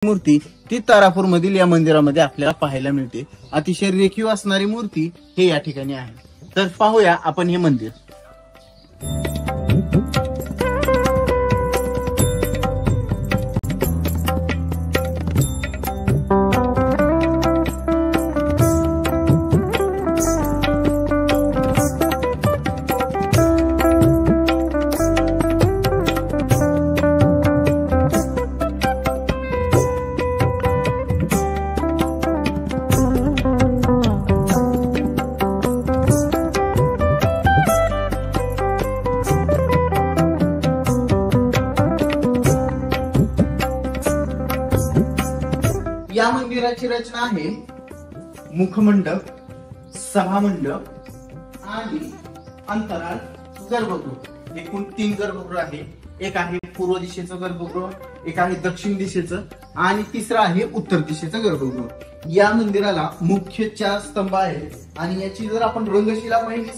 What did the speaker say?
मूर्ती ती तारापूर मधील या मंदिरामध्ये आपल्याला पाहायला मिळते। अतिशय रेखीव असणारी मूर्ती हे या ठिकाणी आहे। तर पाहूया आपण हे मंदिर। या मंदिराची रचना आहे मुखमंडप, सभामंडप आणि अंतराळ गर्भगृह। एकूण 3 गर्भगृह आहे। एक आहे पूर्व दिशेचं गर्भगृह, एक आहे दक्षिण दिशेचं आणि तिसरं आहे उत्तर दिशेचं गर्भगृह। या मंदिराला मुख्य 4 स्तंभ आहेत आणि याची जर आपण रंगशिला पाहिली